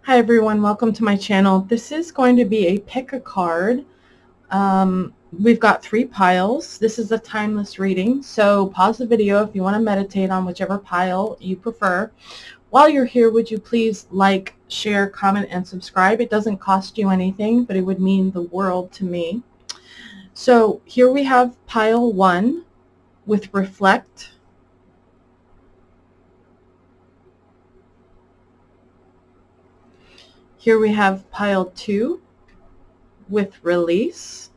Hi everyone, welcome to my channel. This is going to be a pick a card. We've got 3 piles. This is a timeless reading, so pause the video if you want to meditate on whichever pile you prefer. While you're here, would you please like, share, comment, and subscribe? It doesn't cost you anything, but it would mean the world to me. So here we have pile 1 with reflect. Here we have pile 2 with release.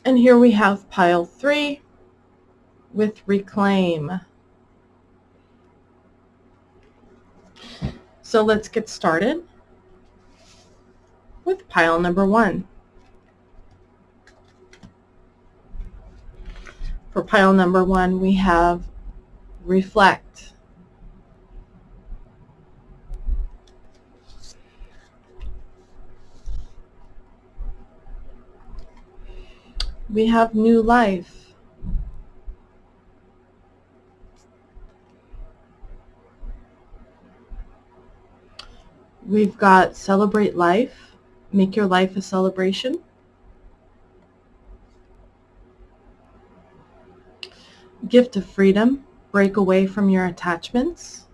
And here we have pile 3 with reclaim. So let's get started with pile number 1. For pile number 1, we have reflect. We have new life. We've got celebrate life. Make your life a celebration. Gift of freedom. Break away from your attachments.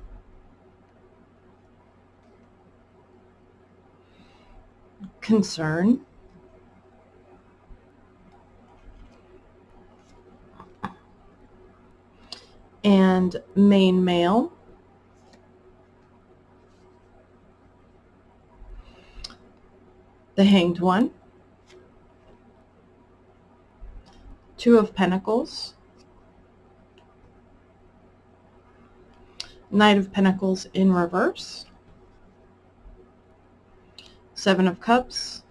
Concern. And main male. The Hanged One. 2 of Pentacles. Knight of Pentacles in reverse. 7 of Cups.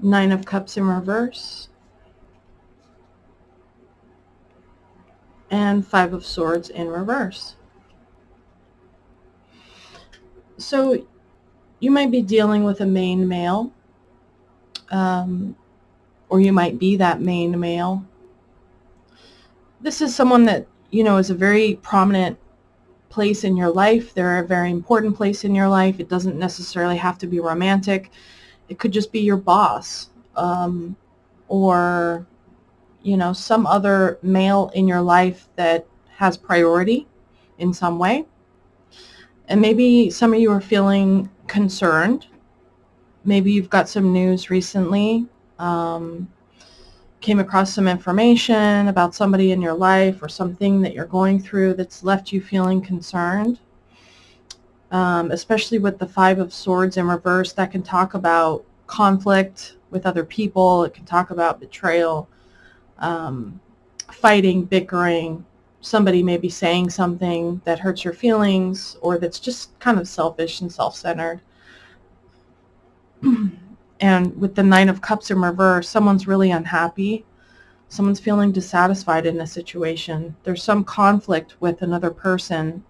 9 of Cups in reverse. And 5 of Swords in reverse. So you might be dealing with a main male, or you might be that main male. This is someone that, is a very prominent place in your life. They're a very important place in your life. It doesn't necessarily have to be romantic. It could just be your boss, or, some other male in your life that has priority in some way. And maybe some of you are feeling concerned. Maybe you've got some news recently, came across some information about somebody in your life or something that you're going through that's left you feeling concerned. Especially with the 5 of Swords in reverse, that can talk about conflict with other people. It can talk about betrayal, fighting, bickering. Somebody may be saying something that hurts your feelings or that's just kind of selfish and self-centered. And with the 9 of Cups in reverse, someone's really unhappy. Someone's feeling dissatisfied in a situation. There's some conflict with another person,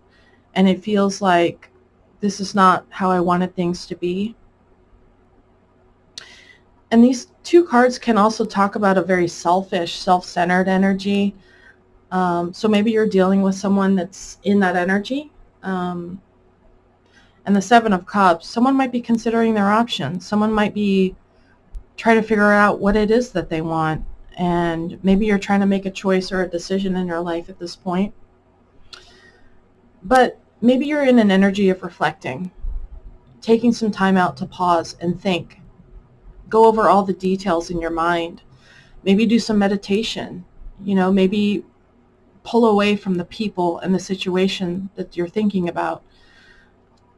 and it feels like this is not how I wanted things to be. And these 2 cards can also talk about a very selfish, self-centered energy. So maybe you're dealing with someone that's in that energy. And the 7 of Cups, someone might be considering their options. Someone might be trying to figure out what it is that they want. And maybe you're trying to make a choice or a decision in your life at this point. But maybe you're in an energy of reflecting, taking some time out to pause and think. Go over all the details in your mind. Maybe do some meditation. Maybe pull away from the people and the situation that you're thinking about,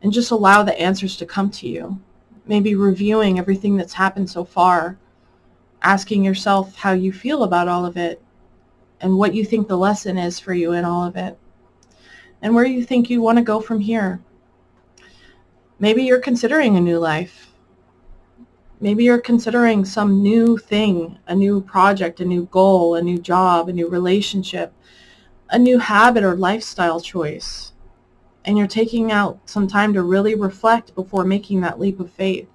and just allow the answers to come to you. Maybe reviewing everything that's happened so far, asking yourself how you feel about all of it, and what you think the lesson is for you in all of it, and where you think you want to go from here. Maybe you're considering a new life. Maybe you're considering some new thing, a new project, a new goal, a new job, a new relationship, a new habit or lifestyle choice. And you're taking out some time to really reflect before making that leap of faith.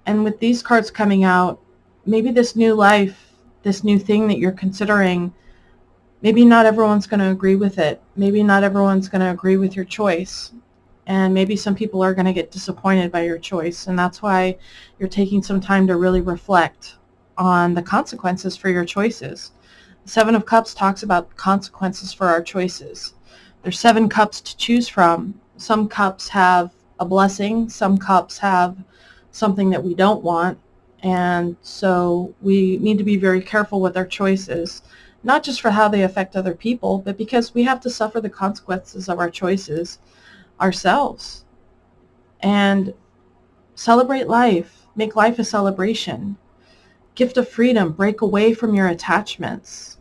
And with these cards coming out, maybe this new life, this new thing that you're considering, Maybe not everyone's going to agree with it. Maybe not everyone's going to agree with your choice. And maybe some people are going to get disappointed by your choice. And that's why you're taking some time to really reflect on the consequences for your choices. The Seven of Cups talks about consequences for our choices. There's 7 cups to choose from. Some cups have a blessing. Some cups have something that we don't want. And so we need to be very careful with our choices, not just for how they affect other people, but because we have to suffer the consequences of our choices ourselves. And celebrate life. Make life a celebration. Gift of freedom. Break away from your attachments.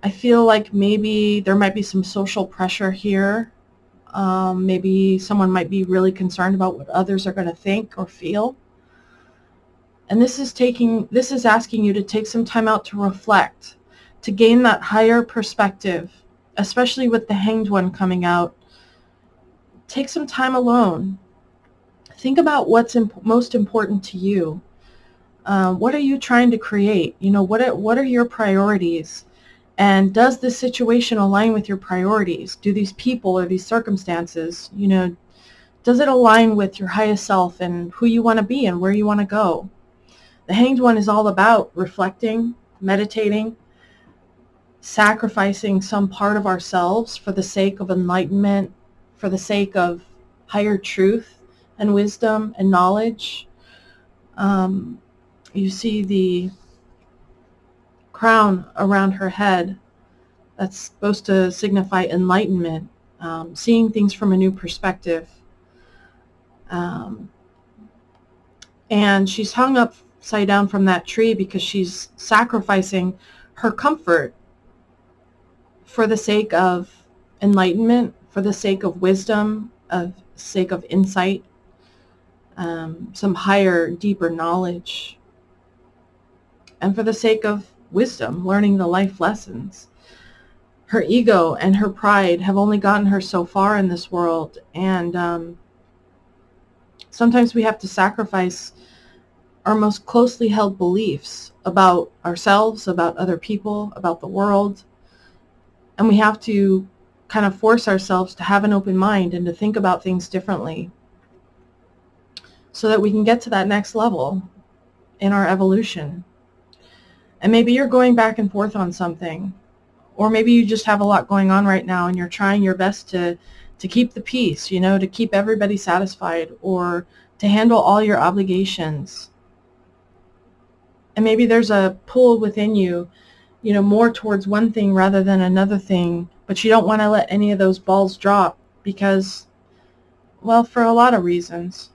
I feel like maybe there might be some social pressure here. Maybe someone might be really concerned about what others are going to think or feel. And this is asking you to take some time out to reflect, to gain that higher perspective, especially with the Hanged One coming out. Take some time alone. Think about what's most important to you. What are you trying to create? What are your priorities? And does this situation align with your priorities? Do these people or these circumstances, does it align with your highest self and who you want to be and where you want to go? The Hanged One is all about reflecting, meditating, sacrificing some part of ourselves for the sake of enlightenment, for the sake of higher truth and wisdom and knowledge. You see the crown around her head. That's supposed to signify enlightenment, seeing things from a new perspective. And she's hung upside down from that tree because she's sacrificing her comfort for the sake of enlightenment, for the sake of wisdom, of sake of insight, some higher, deeper knowledge, and for the sake of wisdom, learning the life lessons. Her ego and her pride have only gotten her so far in this world, and sometimes we have to sacrifice our most closely held beliefs about ourselves, about other people, about the world, and we have to kind of force ourselves to have an open mind and to think about things differently so that we can get to that next level in our evolution. And maybe you're going back and forth on something, or maybe you just have a lot going on right now and you're trying your best to keep the peace, to keep everybody satisfied, or to handle all your obligations. And maybe there's a pull within you, more towards one thing rather than another thing, but you don't want to let any of those balls drop because, well, for a lot of reasons.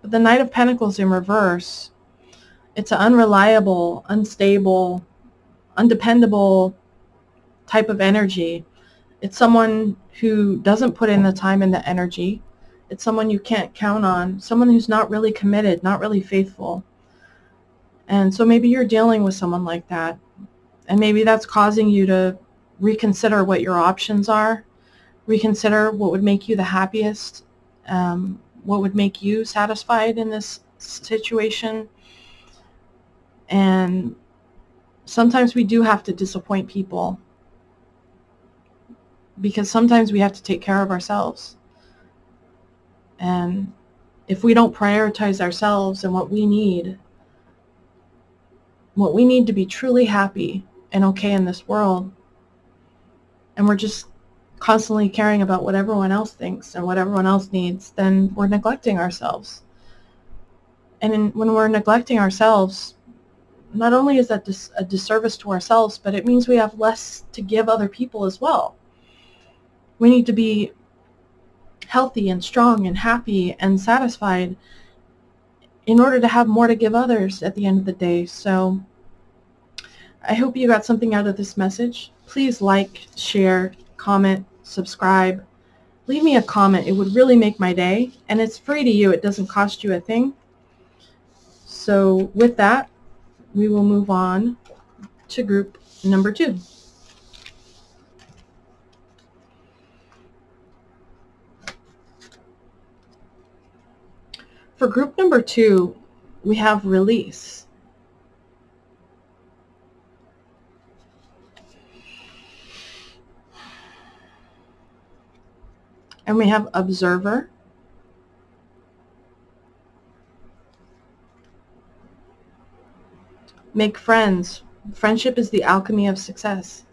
But the Knight of Pentacles in reverse, it's an unreliable, unstable, undependable type of energy. It's someone who doesn't put in the time and the energy. It's someone you can't count on, someone who's not really committed, not really faithful. And so maybe you're dealing with someone like that. And maybe that's causing you to reconsider what your options are, reconsider what would make you the happiest, what would make you satisfied in this situation. And sometimes we do have to disappoint people because sometimes we have to take care of ourselves. And if we don't prioritize ourselves and what we need to be truly happy and okay in this world, and we're just constantly caring about what everyone else thinks and what everyone else needs, then we're neglecting ourselves. And when we're neglecting ourselves, not only is that a disservice to ourselves, but it means we have less to give other people as well. We need to be healthy and strong and happy and satisfied in order to have more to give others at the end of the day. So I hope you got something out of this message. Please like, share, comment, subscribe. Leave me a comment. It would really make my day. And it's free to you. It doesn't cost you a thing. So with that, we will move on to group number 2. For group number 2, we have release. And we have observer. Make friends. Friendship is the alchemy of success.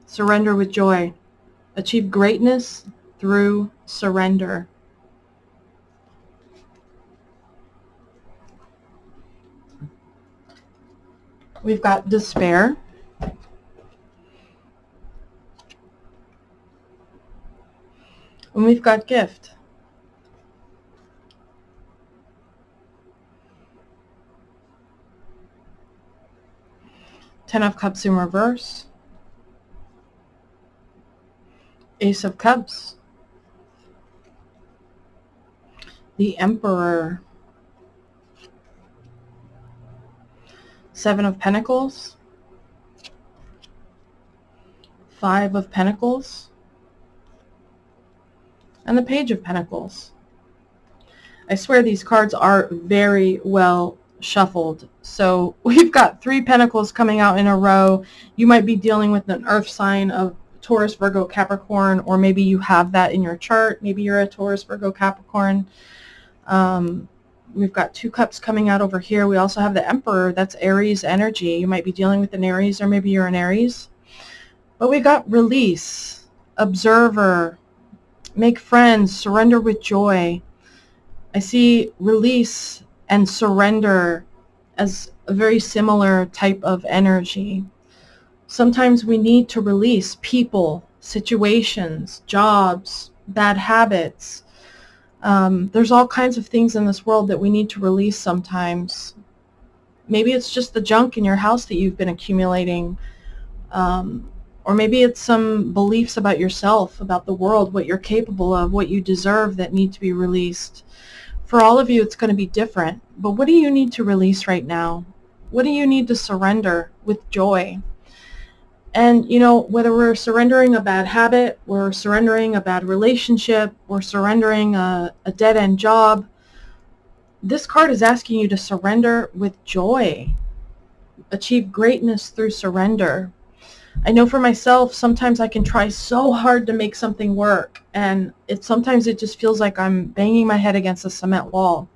Surrender with joy. Achieve greatness through surrender. We've got despair. And we've got gift. Ten of Cups in reverse. Ace of Cups. The Emperor. Seven of Pentacles. Five of Pentacles. And the Page of Pentacles. I swear these cards are very well shuffled. So we've got 3 Pentacles coming out in a row. You might be dealing with an earth sign of Taurus, Virgo, Capricorn, or maybe you have that in your chart. Maybe you're a Taurus, Virgo, Capricorn. We've got 2 cups coming out over here. We also have the Emperor. That's Aries energy. You might be dealing with an Aries, or maybe you're an Aries. But we got release, observer, make friends, surrender with joy. I see release and surrender as a very similar type of energy. Sometimes we need to release people, situations, jobs, bad habits. There's all kinds of things in this world that we need to release sometimes. Maybe it's just the junk in your house that you've been accumulating. Or maybe it's some beliefs about yourself, about the world, what you're capable of, what you deserve that need to be released. For all of you, it's going to be different. But what do you need to release right now? What do you need to surrender with joy? And, you know, whether we're surrendering a bad habit, we're surrendering a bad relationship, we're surrendering a dead-end job, this card is asking you to surrender with joy. Achieve greatness through surrender. I know for myself, sometimes I can try so hard to make something work, and sometimes it just feels like I'm banging my head against a cement wall.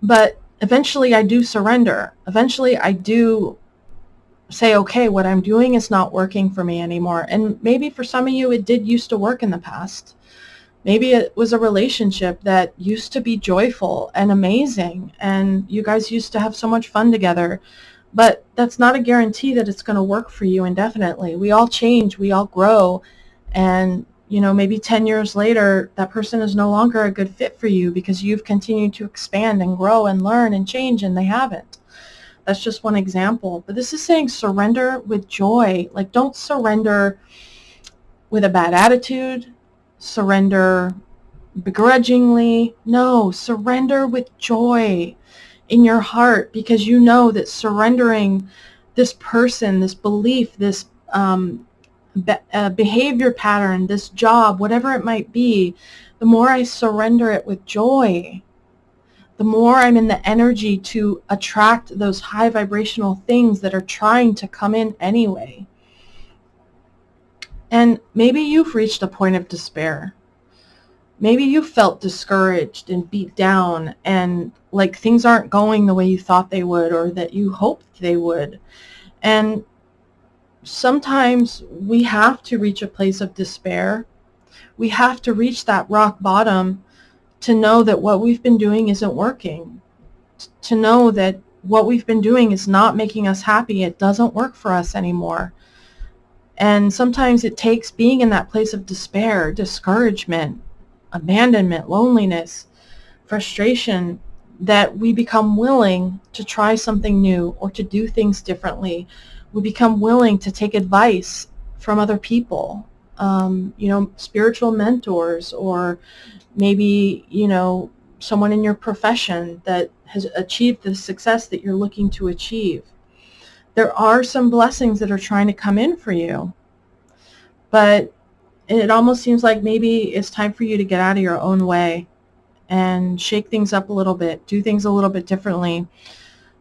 But eventually I do surrender. Eventually I do say, okay, what I'm doing is not working for me anymore. And maybe for some of you it did used to work in the past. Maybe it was a relationship that used to be joyful and amazing, and you guys used to have so much fun together. But that's not a guarantee that it's going to work for you indefinitely. We all change, we all grow, and you know, maybe 10 years later that person is no longer a good fit for you because you've continued to expand and grow and learn and change, and they haven't. That's just one example. But this is saying surrender with joy. Like, don't surrender with a bad attitude, surrender begrudgingly. No, surrender with joy in your heart, because you know that surrendering this person, this belief, this behavior pattern, this job, whatever it might be, the more I surrender it with joy, the more I'm in the energy to attract those high vibrational things that are trying to come in anyway. And maybe you've reached a point of despair. Maybe you felt discouraged and beat down and like things aren't going the way you thought they would or that you hoped they would. And sometimes we have to reach a place of despair. We have to reach that rock bottom to know that what we've been doing isn't working. To know that what we've been doing is not making us happy. It doesn't work for us anymore. And sometimes it takes being in that place of despair, discouragement, abandonment, loneliness, frustration, that we become willing to try something new or to do things differently. We become willing to take advice from other people, spiritual mentors, or maybe, someone in your profession that has achieved the success that you're looking to achieve. There are some blessings that are trying to come in for you, but it almost seems like maybe it's time for you to get out of your own way and shake things up a little bit, do things a little bit differently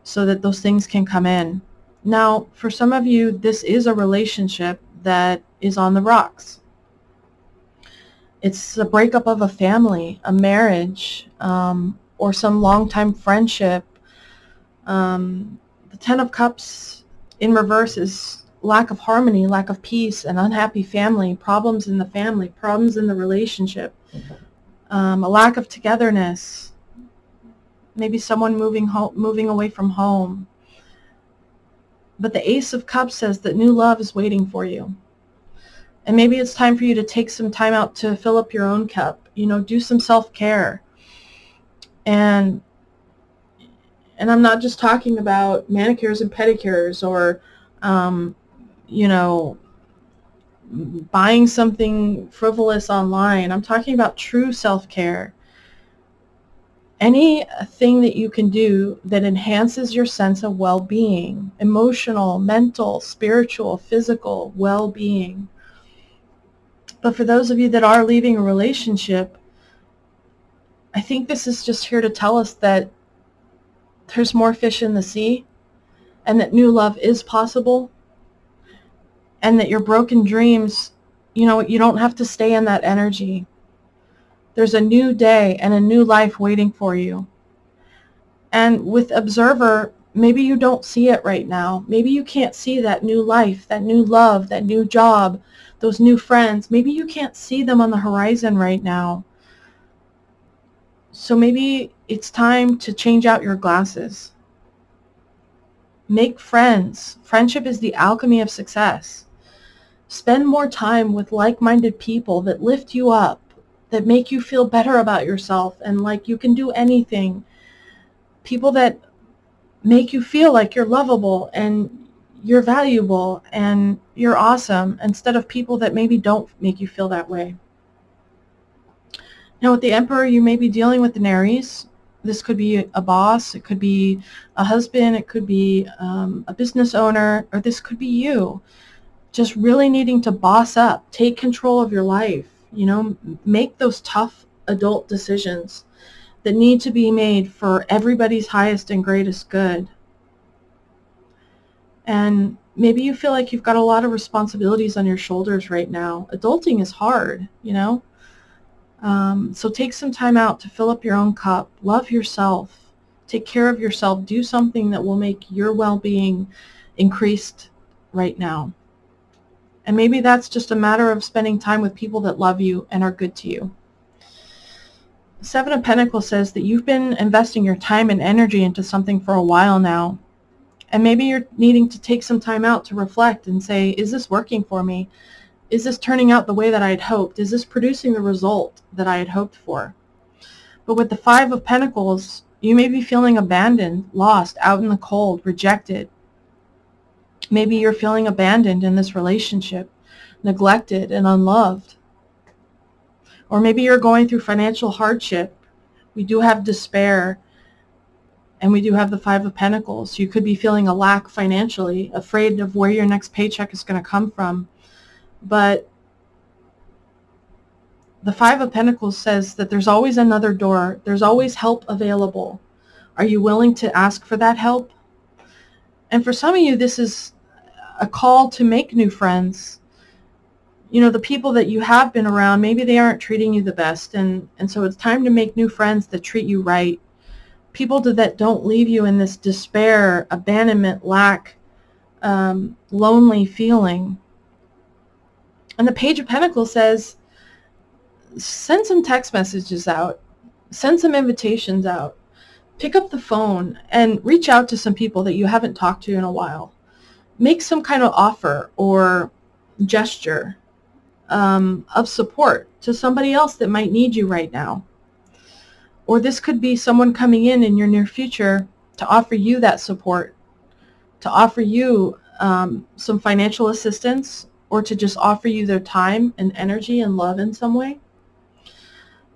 so that those things can come in. Now, for some of you, this is a relationship that is on the rocks. It's a breakup of a family, a marriage, or some long-time friendship. The Ten of Cups in reverse is lack of harmony, lack of peace, an unhappy family, problems in the family, problems in the relationship, a lack of togetherness, maybe someone moving away from home. But the Ace of Cups says that new love is waiting for you. And maybe it's time for you to take some time out to fill up your own cup, do some self-care. And I'm not just talking about manicures and pedicures or, buying something frivolous online. I'm talking about true self-care. Anything that you can do that enhances your sense of well-being, emotional, mental, spiritual, physical well-being. But for those of you that are leaving a relationship, I think this is just here to tell us that there's more fish in the sea, and that new love is possible, and that your broken dreams, you don't have to stay in that energy. There's a new day and a new life waiting for you. And with Observer, maybe you don't see it right now. Maybe you can't see that new life, that new love, that new job, those new friends. Maybe you can't see them on the horizon right now. So maybe it's time to change out your glasses. Make friends. Friendship is the alchemy of success. Spend more time with like-minded people that lift you up, that make you feel better about yourself and like you can do anything. People that make you feel like you're lovable and you're valuable and you're awesome, instead of people that maybe don't make you feel that way. Now with the Emperor, you may be dealing with an Aries. This could be a boss, it could be a husband, it could be a business owner, or this could be you just really needing to boss up, take control of your life, make those tough adult decisions that need to be made for everybody's highest and greatest good. And maybe you feel like you've got a lot of responsibilities on your shoulders right now. Adulting is hard, so take some time out to fill up your own cup, love yourself, take care of yourself, do something that will make your well-being increased right now. And maybe that's just a matter of spending time with people that love you and are good to you. Seven of Pentacles says that you've been investing your time and energy into something for a while now. And maybe you're needing to take some time out to reflect and say, is this working for me? Is this turning out the way that I had hoped? Is this producing the result that I had hoped for? But with the Five of Pentacles, you may be feeling abandoned, lost, out in the cold, rejected. Maybe you're feeling abandoned in this relationship, neglected and unloved. Or maybe you're going through financial hardship. We do have despair, and we do have the Five of Pentacles. You could be feeling a lack financially, afraid of where your next paycheck is going to come from. But the Five of Pentacles says that there's always another door. There's always help available. Are you willing to ask for that help? And for some of you, this is a call to make new friends. The people that you have been around, maybe they aren't treating you the best. And so it's time to make new friends that treat you right. People that don't leave you in this despair, abandonment, lack, lonely feeling. And the Page of Pentacles says, send some text messages out. Send some invitations out. Pick up the phone and reach out to some people that you haven't talked to in a while. Make some kind of offer or gesture of support to somebody else that might need you right now. Or this could be someone coming in your near future to offer you that support, to offer you some financial assistance, or to just offer you their time and energy and love in some way.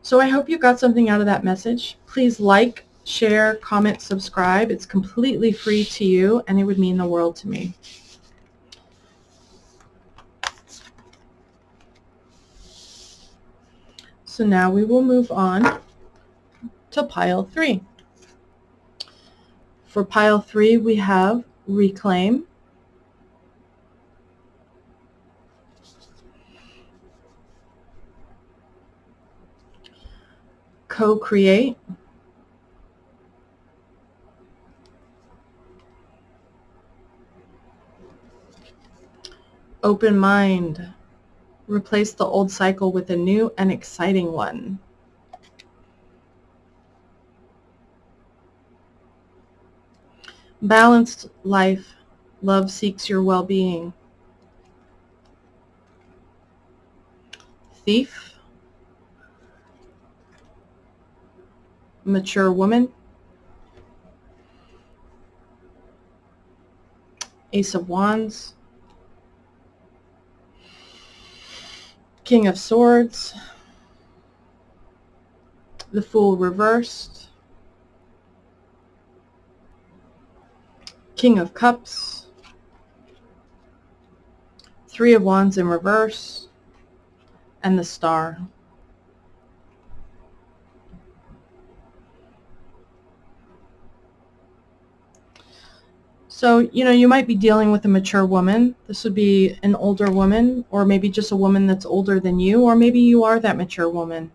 So I hope you got something out of that message. Please like, share, comment, subscribe. It's completely free to you, and it would mean the world to me. So now we will move on to pile 3. For pile 3, we have reclaim, Co-create. Open mind. Replace the old cycle with a new and exciting one. Balanced life. Love seeks your well-being. Thief. Mature woman. Ace of Wands. King of Swords. The Fool reversed. King of Cups. Three of Wands in reverse. And the Star. So, you might be dealing with a mature woman. This would be an older woman, or maybe just a woman that's older than you, or maybe you are that mature woman.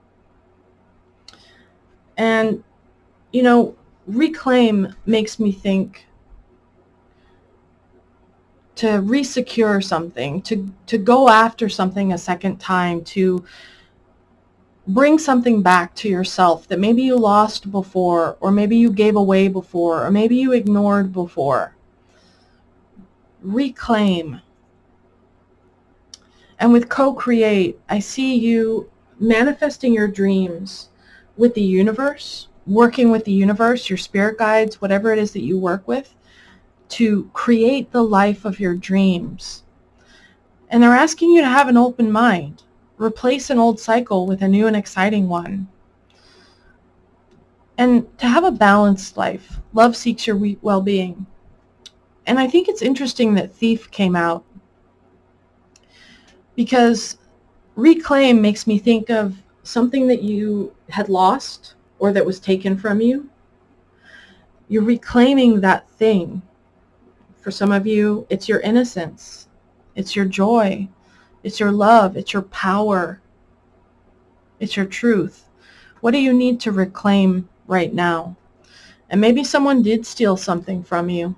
And, reclaim makes me think to resecure something, to go after something a second time, to bring something back to yourself that maybe you lost before, or maybe you gave away before, or maybe you ignored before. Reclaim. And with co-create, I see you manifesting your dreams with the universe, working with the universe, your spirit guides, whatever it is that you work with, to create the life of your dreams. And they're asking you to have an open mind. Replace an old cycle with a new and exciting one. And to have a balanced life. Love seeks your well-being. And I think it's interesting that Thief came out, because reclaim makes me think of something that you had lost or that was taken from you. You're reclaiming that thing. For some of you, it's your innocence. It's your joy. It's your love. It's your power. It's your truth. What do you need to reclaim right now? And maybe someone did steal something from you.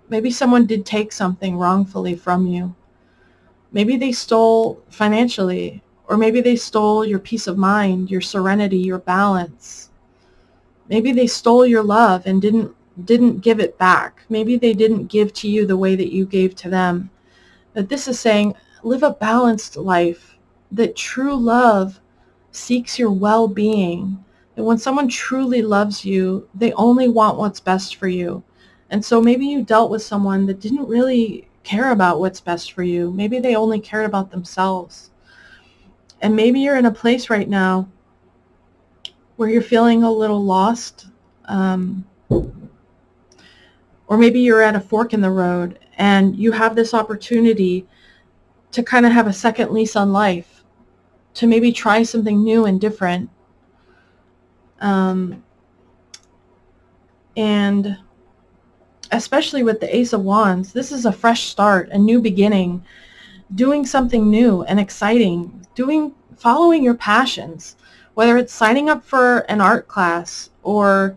Maybe someone did take something wrongfully from you. Maybe they stole financially, or maybe they stole your peace of mind, your serenity, your balance. Maybe they stole your love and didn't give it back. Maybe they didn't give to you the way that you gave to them. But this is saying, live a balanced life, that true love seeks your well-being. And when someone truly loves you, they only want what's best for you. And so maybe you dealt with someone that didn't really care about what's best for you. Maybe they only cared about themselves. And maybe you're in a place right now where you're feeling a little lost, or maybe you're at a fork in the road and you have this opportunity to kind of have a second lease on life, to maybe try something new and different. And especially with the Ace of Wands, this is a fresh start, a new beginning, doing something new and exciting, following your passions, whether it's signing up for an art class or,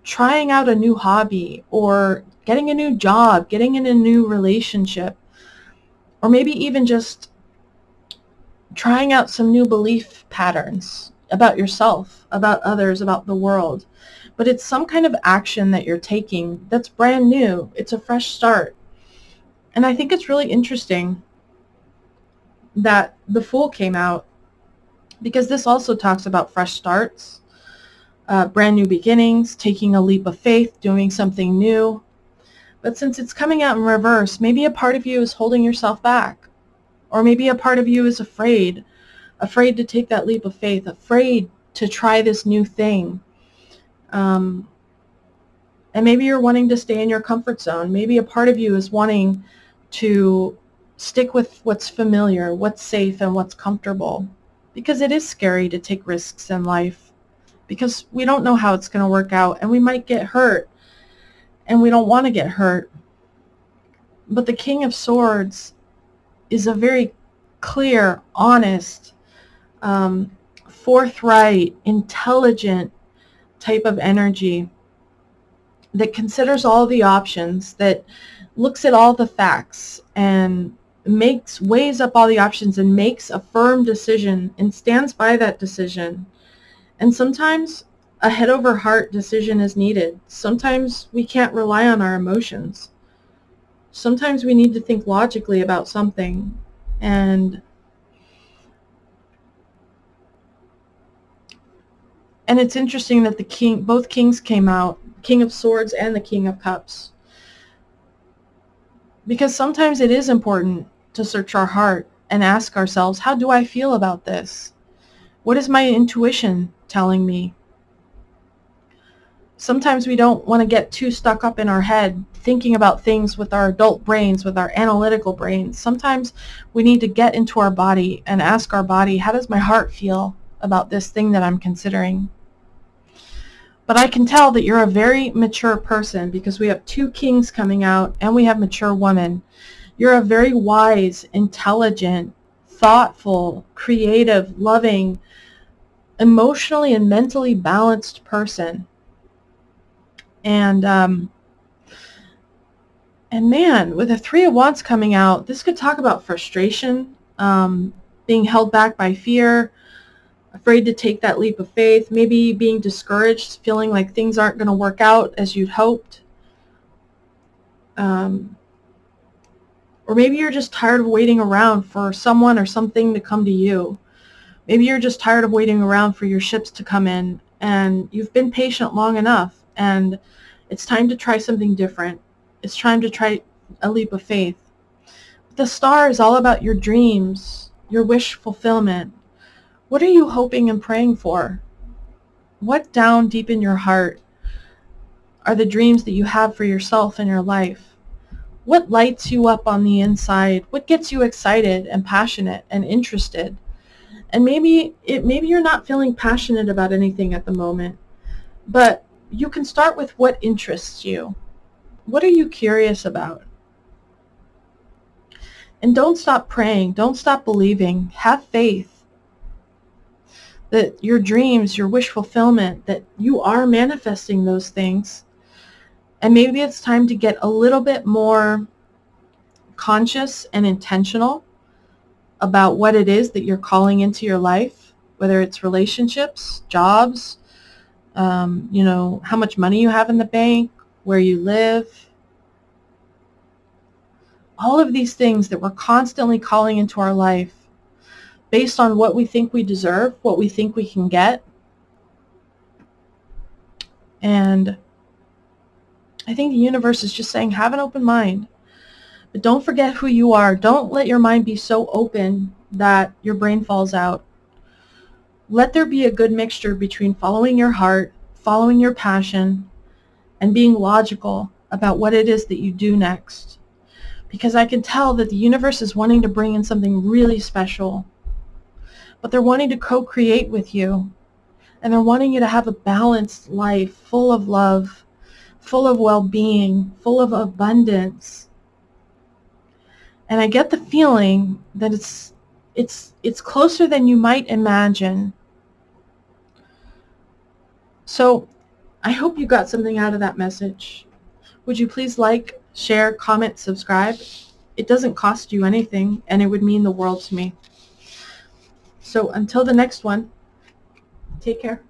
trying out a new hobby, or getting a new job, getting in a new relationship, or maybe even just trying out some new belief patterns about yourself, about others, about the world. But it's some kind of action that you're taking that's brand new. It's a fresh start. And I think it's really interesting that the Fool came out, because this also talks about fresh starts, brand new beginnings, taking a leap of faith, doing something new. But since it's coming out in reverse, maybe a part of you is holding yourself back. Or maybe a part of you is afraid to take that leap of faith, afraid to try this new thing. And maybe you're wanting to stay in your comfort zone. Maybe a part of you is wanting to stick with what's familiar, what's safe, and what's comfortable. Because it is scary to take risks in life, because we don't know how it's going to work out, and we might get hurt, and we don't want to get hurt. But the King of Swords is a very clear, honest, forthright, intelligent type of energy that considers all the options, that looks at all the facts and weighs up all the options and makes a firm decision and stands by that decision. And sometimes a head over heart decision is needed. Sometimes we can't rely on our emotions. Sometimes we need to think logically about something. And it's interesting that both kings came out, King of Swords and the King of Cups. Because sometimes it is important to search our heart and ask ourselves, how do I feel about this? What is my intuition telling me? Sometimes we don't want to get too stuck up in our head thinking about things with our adult brains, with our analytical brains. Sometimes we need to get into our body and ask our body, how does my heart feel about this thing that I'm considering? But I can tell that you're a very mature person because we have two kings coming out and we have mature women. You're a very wise, intelligent, thoughtful, creative, loving, emotionally and mentally balanced person. And man, with the Three of Wands coming out, this could talk about frustration, being held back by fear, afraid to take that leap of faith, maybe being discouraged, feeling like things aren't going to work out as you'd hoped. Or maybe you're just tired of waiting around for someone or something to come to you. Maybe you're just tired of waiting around for your ships to come in, and you've been patient long enough, and it's time to try something different. It's time to try a leap of faith. The Star is all about your dreams, your wish fulfillment. What are you hoping and praying for? What down deep in your heart are the dreams that you have for yourself and your life? What lights you up on the inside? What gets you excited and passionate and interested? And maybe you're not feeling passionate about anything at the moment, but you can start with what interests you. What are you curious about? And don't stop praying. Don't stop believing. Have faith that your dreams, your wish fulfillment, that you are manifesting those things. And maybe it's time to get a little bit more conscious and intentional about what it is that you're calling into your life, whether it's relationships, jobs, how much money you have in the bank, where you live. All of these things that we're constantly calling into our life based on what we think we deserve, what we think we can get. And I think the universe is just saying, have an open mind. But don't forget who you are. Don't let your mind be so open that your brain falls out. Let there be a good mixture between following your heart, following your passion, and being logical about what it is that you do next. Because I can tell that the universe is wanting to bring in something really special. But they're wanting to co-create with you. And they're wanting you to have a balanced life, full of love, full of well-being, full of abundance. And I get the feeling that it's closer than you might imagine. So I hope you got something out of that message. Would you please like, share, comment, subscribe? It doesn't cost you anything, and it would mean the world to me. So until the next one, take care.